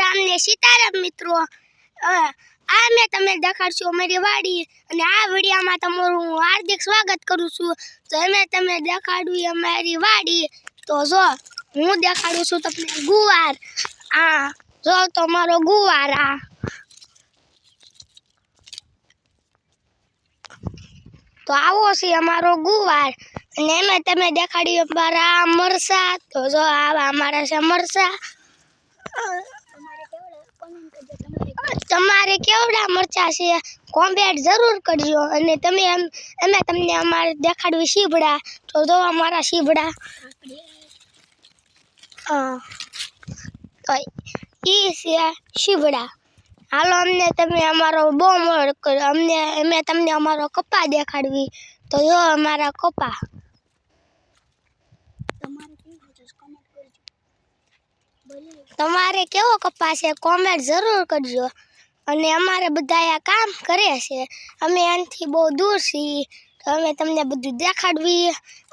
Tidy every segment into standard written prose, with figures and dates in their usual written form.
રામ ને સીતારામ મિત્રો। આ મેં તમને દેખાડશું અમારી વાડી અને આ વિડિયોમાં તમારું હાર્દિક સ્વાગત કરું છું। તો અમે તમને દેખાડું અમારી વાડી। તો જો હું દેખાડું છું તમને ગુવાર। આ જો તમારો ગુવાર આ તો આવો છે અમારો ગુવાર અને અમે તમે દેખાડ્યું અમારા મરસા। તો જો આવા અમારા છે મરસા। તમારે કેવડા મરચા છે કોમેન્ટ જરૂર કરજો અને તમે અમે તમને અમારે દેખાડવી સીબડા। તો જો અમારા સીબડા તો ઈ છે સીબડા। હાલો અમને તમે અમારો બહુ અમે તમને અમારો કપા દેખાડવી। તો જો અમારા કપા તમારે કેવો કપા છે કોમેન્ટ જરૂર કરજો અને અમારે બધા આ કામ કરે છે અમે આનથી બહુ દૂર છીએ તો અમે તમને બધું દેખાડવી।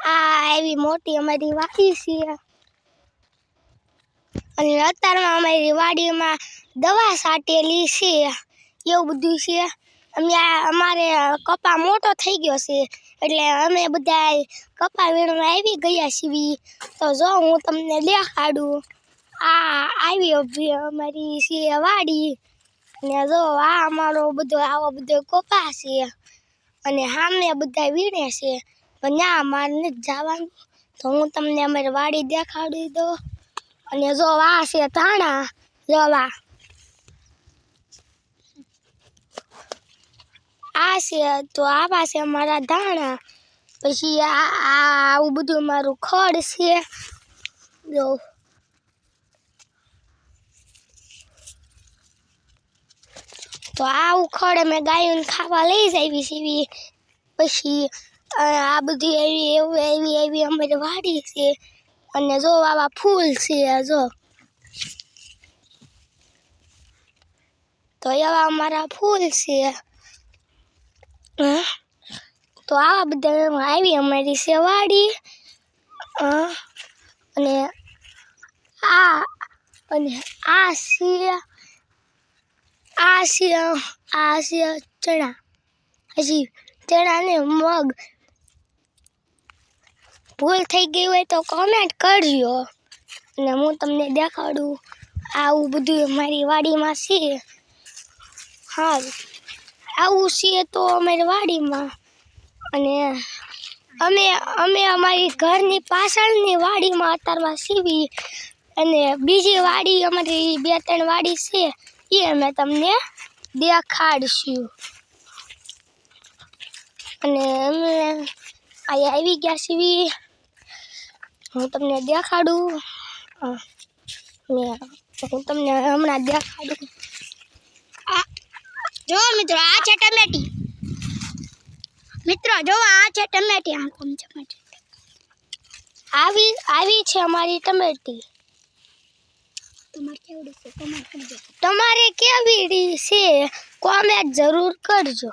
આ એવી મોટી અમારી વાડી છે અને અત્યારમાં અમારી વાડીમાં દવા છાંટેલી છે એવું બધું છે। અમારે કપા મોટો થઈ ગયો છે એટલે અમે બધા કપા વીણવા આવી ગયા છીએ। તો જો હું તમને દેખાડું આ આવી અમારી છે વાડી અને જો આ અમારો બધો આવો બધો કપા છે અને સામે બધા વીણે છે પણ ના અમારે નથી જવાનું। તો હું તમને અમારી વાડી દેખાડી દઉં અને જો આ છે ધાણા। જો આ છે તો આવા છે અમારા ધાણા। પછી આવું બધું અમારું ખડ છે જો તો આવું ખડ અમે ગાયોને ખાવા લઈ જઈએ છીએ। પછી આ બધી એવી અમારી વાડી છે અને જો આવા ફૂલ છે જો તો એવા અમારા ફૂલ છે। તો આવા બધા આવી અમારી છે વાડી અને આ છે ચણા। હજી ચણા ને મગ ભૂલ થઈ ગઈ હોય તો કોમેન્ટ કરજો અને હું તમને દેખાડું આવું બધું અમારી વાડીમાં છે। હા આવું છે તો અમારી વાડીમાં અને અમે અમારી ઘરની પાછળની વાડીમાં અત્યારમાં સીવી અને બીજી વાડી અમારી 2-3 વાડી છે એ અમે તમને દેખાડશું। અને અમે અહીંયા આવી ગયા છીએ હું તમને દેખાડું હું તમને હમણાં દેખાડું। જો મિત્રો આ છે ટમેટી। મિત્રો જો આ છે ટમેટી આવી છે અમારી ટમેટી। તમારે કેવી છે કોમેન્ટ જરૂર કરજો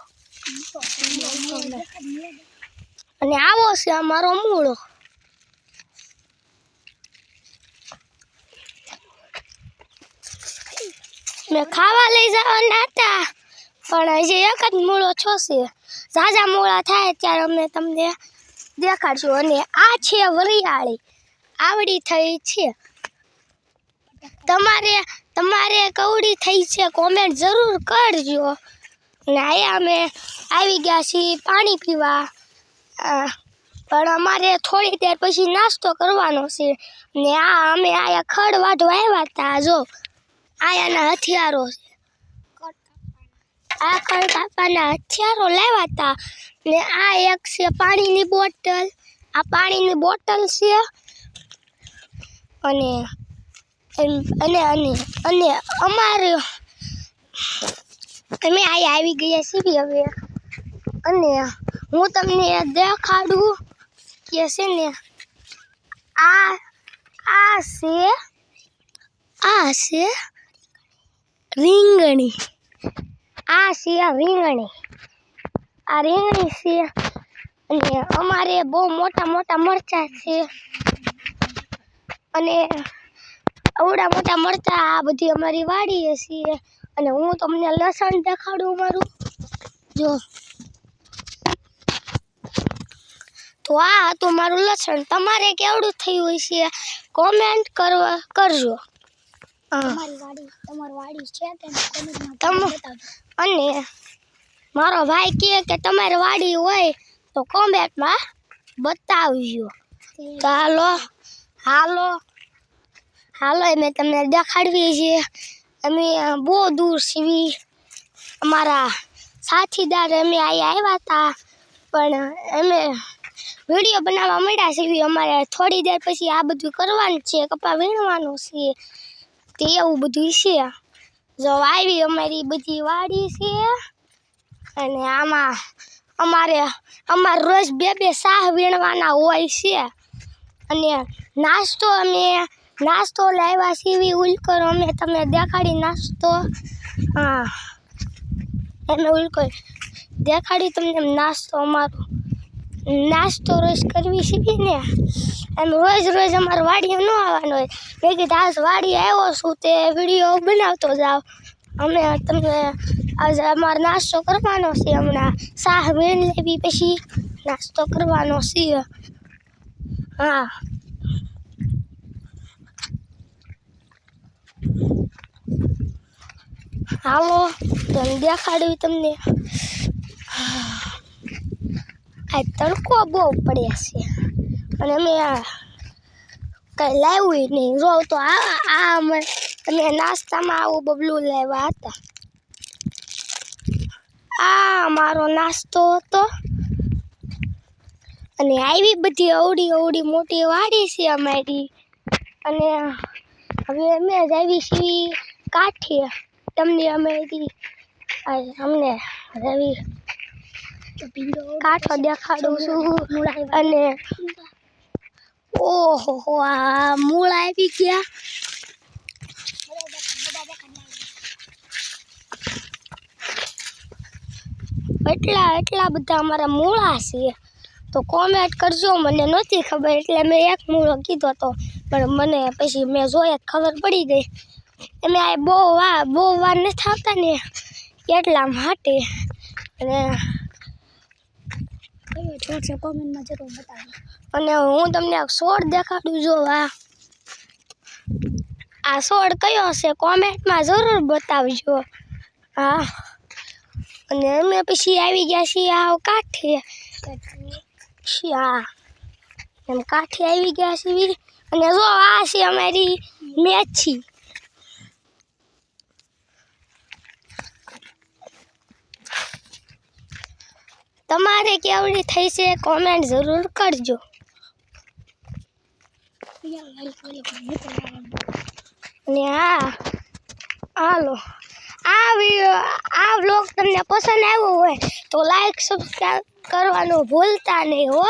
અને આવો છે અમારો મૂળો। મેં ખાવા લઈ જવાના હતા પણ હજી એક જ મૂળો છોશે। ઝાઝા મૂળા થાય ત્યારે અમે તમને દેખાડશું। અને આ છે વરિયાળી આવડી થઈ છે। તમારે કવડી થઈ છે કોમેન્ટ જરૂર કરજો અને અહીંયા અમે આવી ગયા છીએ પાણી પીવા પણ અમારે થોડી દેર પછી નાસ્તો કરવાનો છે ને અમે આયા ખડ વાઢવા આવ્યા હતા। જો આયાના હથિયારો છે આ ખડ કાપવાના હથિયારો લાવ્યા હતા ને આ એક છે પાણીની બોટલ। આ પાણીની બોટલ છે અને અમારે અમે અહીંયા આવી ગયા છીએ હવે અને હું તમને દેખાડું કે છે ને આ છે રીંગણી। આ છે રીંગણી છે અને અમારે બહુ મોટા મોટા મરચાં છે અને આવડા મોટા મરચાં આ બધી અમારી વાડી છે અને હું તમને લસણ દેખાડું મારું જો તો આ હતું મારું લસણ તમારે કેવડું થયું હશે કોમેન્ટ કરજો તમારી વાડી છે કે કોમેન્ટમાં બતાવજો અને મારો ભાઈ કહે કે તમારી વાડી હોય તો કોમેન્ટમાં બતાવજો તો હાલો મેં તમને દેખાડવી છે અમે બહુ દૂર છીએ અમારા સાથીદાર અમે અહીંયા આવ્યા હતા પણ અમે વિડીયો બનાવવા માંડ્યા છીએ અમારે થોડી દેર પછી આ બધું કરવાનું છે કપા વીણવાનું છે તે એવું બધું છે જો આવી અમારી બધી વાડી છે અને આમાં અમારે રોજ બે શાહ વીણવાના હોય છે અને નાસ્તો લાવ્યા છીએ ઉલકર અમે તમને દેખાડી નાસ્તો હા અમે ઉલકર દેખાડી તમને નાસ્તો અમારો નાસ્તો રોજ કરવી છે ને એમ રોજ અમારે વાડીએ ન આવવાનું હોય મેં કીધું આજ વાડીએ આવ્યો છું તે વિડીયો બનાવતો જાઓ અમે તમને આજે અમારે નાસ્તો કરવાનો છે હમણાં શાહ વીણ લેવી પછી નાસ્તો કરવાનો છે હા હાલો તમે દેખાડ્યું તમને આ તડકો બહુ પડે છે અને અમે કંઈ લાવ્યું નહીં જો તો અમે નાસ્તામાં આવું બબલું લાવ્યા હતા આ મારો નાસ્તો હતો અને આવી બધી અવડી મોટી વાડી છે અમારી અને હવે અમે જ આવી છીએ કાઠે તમને અમને રવિ કાઠો દેખાડું છું અને ઓહો આ મૂળ આવી ગયા એટલા બધા અમારા મૂળા છે તો કોમેન્ટ કરજો મને નહોતી ખબર એટલે મેં એક મૂળો કીધો હતો પણ મને પછી મેં જોયા ખબર પડી ગઈ એમ આ બહુ વાર નથી આવતા ને એટલા માટે અને કોમેન્ટમાં જરૂર બતાવજો અને હું તમને છોડ દેખાડું જો આ છોડ કયો છે કોમેન્ટમાં જરૂર બતાવજો હા અને અમે પછી આવી ગયા છીએ આ કાઠે એમ કાઠે આવી ગયા છીએ અને જો આ છે અમારી મેથી તમારે કેવડી થઈ છે કોમેન્ટ જરૂર કરજો અને હાલો આ વ્લોગ તમને પસંદ આવ્યો હોય તો લાઈક સબસ્ક્રાઈબ કરવાનું ભૂલતા નહીં હો